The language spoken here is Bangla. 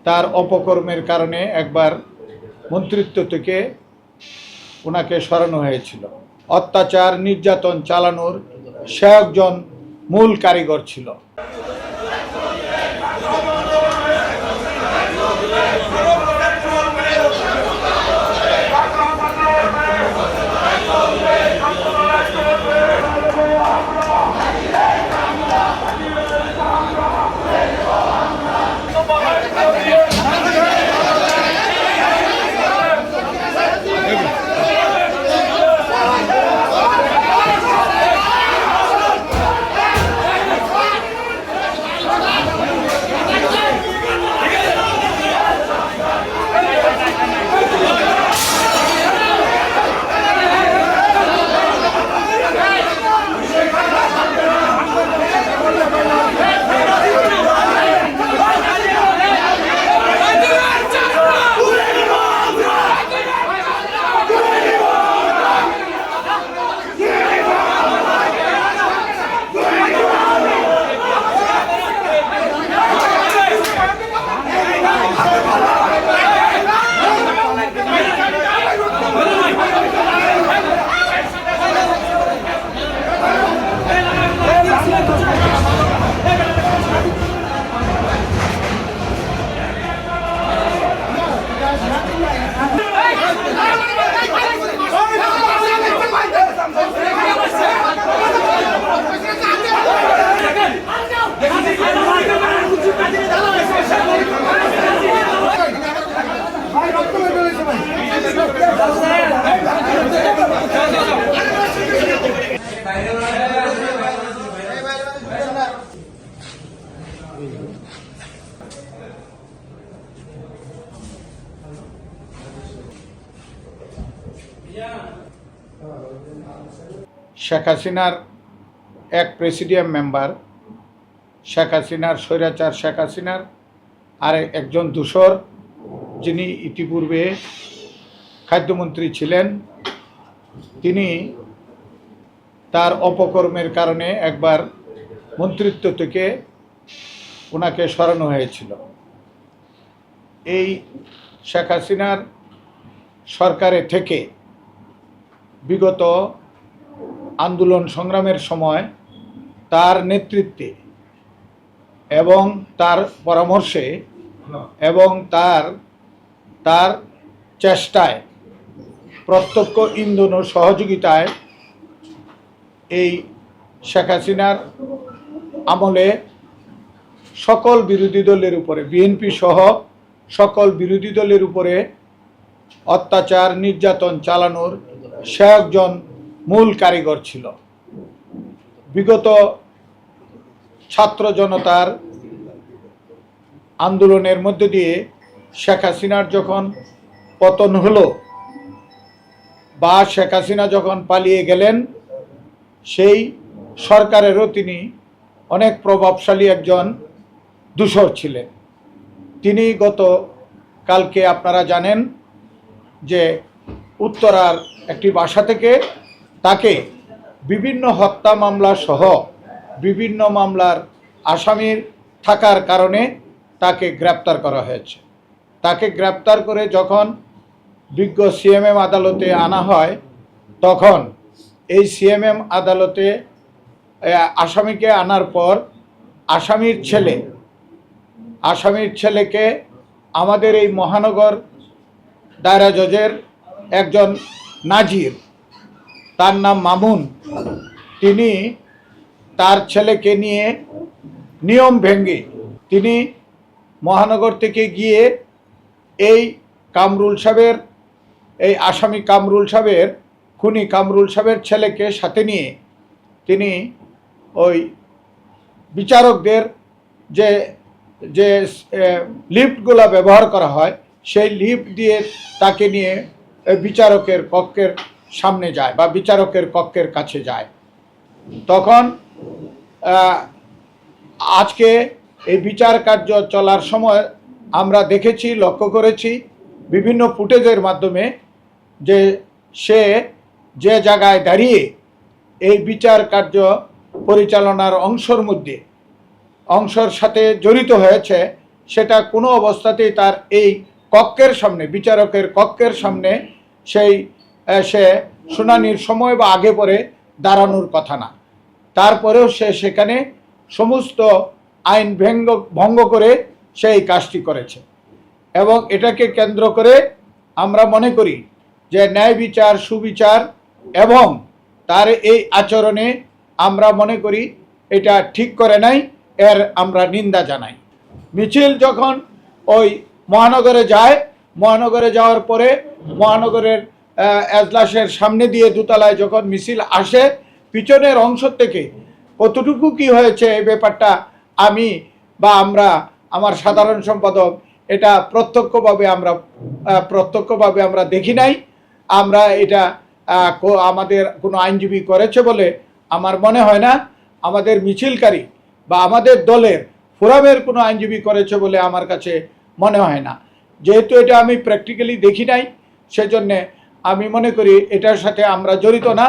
তার অপকর্মের কারণে একবার মন্ত্রিত্ব থেকে ওনাকে সরানো হয়েছিল। অত্যাচার নির্যাতন চালানোর সে একজন মূল কারিগর ছিল। শেখ হাসিনার এক প্রেসিডিয়াম মেম্বার, শেখ হাসিনার স্বৈরাচার শেখ হাসিনার আর একজন দূষর, যিনি ইতিপূর্বে খাদ্যমন্ত্রী ছিলেন, তিনি তার অপকর্মের কারণে একবার মন্ত্রিত্ব থেকে ওনাকে সরানো হয়েছিল। এই শেখ হাসিনার সরকারে থেকে বিগত আন্দোলন সংগ্রামের সময় তার নেতৃত্বে এবং তার পরামর্শে এবং তার চেষ্টায়, প্রত্যক্ষ ইন্ধন ও সহযোগিতায় এই শেখ হাসিনার আমলে সকল বিরোধী দলের উপরে, বিএনপি সহ সকল বিরোধী দলের উপরে অত্যাচার নির্যাতন চালানোর সে একজন মূল কারিগর ছিল। বিগত ছাত্র জনতার আন্দোলনের মধ্যে দিয়ে শেখ হাসিনার যখন পতন হলো বা শেখ হাসিনা যখন পালিয়ে গেলেন, সেই সরকারেরও তিনি অনেক প্রভাবশালী একজন দূষর ছিলেন। তিনি কালকে আপনারা জানেন যে উত্তরার একটি বাসা থেকে তাকে বিভিন্ন হত্যা মামলা সহ বিভিন্ন মামলার আসামির থাকার কারণে তাকে গ্রেপ্তার করা হয়েছে। তাকে গ্রেপ্তার করে যখন বিজ্ঞ সিএমএম আদালতে আনা হয়, তখন এই সিএমএম আদালতে আসামিকে আনার পর আসামির ছেলেকে আমাদের এই মহানগর দায়রা জজের একজন নাজির, তার নাম মামুন, তিনি তার ছেলেকে নিয়ে নিয়ম ভেঙে তিনি মহানগর থেকে গিয়ে এই কামরুল সাহেবের, এই আসামি কামরুল সাহেবের, খুনি কামরুল সাহেবের ছেলেকে সাথে নিয়ে তিনি ওই বিচারকদের যে যে লিফটগুলো ব্যবহার করা হয়, সেই লিফট দিয়ে তাকে নিয়ে বিচারকের কক্ষের সামনে যায় বা বিচারকের কক্ষের কাছে যায়। তখন আজকে এই বিচার কার্য চলার সময় আমরা দেখেছি, লক্ষ্য করেছি বিভিন্ন ফুটেজের মাধ্যমে যে সে যে জায়গায় দাঁড়িয়ে এই বিচার কার্য পরিচালনার অংশের সাথে জড়িত হয়েছে, সেটা কোনো অবস্থাতেই তার এই কক্ষের সামনে, বিচারকের কক্ষের সামনে সে শুনানির সময় বা আগে পরে দাঁড়ানোর কথা না। তারপরেও সে সেখানে সমস্ত আইন ভঙ্গ করে সেই কাজটি করেছে। এবং এটাকে কেন্দ্র করে আমরা মনে করি যে ন্যায় বিচার, সুবিচার এবং তার এই আচরণে আমরা মনে করি এটা ঠিক করে নাই, এর আমরা নিন্দা জানাই। মিছিল যখন ওই মহানগরে যায়, মহানগরে যাওয়ার পরে মহানগরের এজলাসের সামনে দিয়ে দোতলায় যখন মিছিল আসে, পিছনের অংশ থেকে কতটুকু কি হয়েছে এই ব্যাপারটা আমি বা আমরা, আমার সাধারণ সম্পাদক, এটা প্রত্যক্ষভাবে আমরা দেখি নাই। আমরা এটা আমাদের কোনো আইনজীবী করেছে বলে আমার মনে হয় না। আমাদের মিছিলকারী বা আমাদের দলের ফোরামের কোনো আইনজীবী করেছে বলে আমার কাছে মনে হয় না। যেহেতু এটা আমি প্র্যাকটিক্যালি দেখি নাই, সেজন্যে আমি মনে করি এটার সাথে আমরা জড়িত না।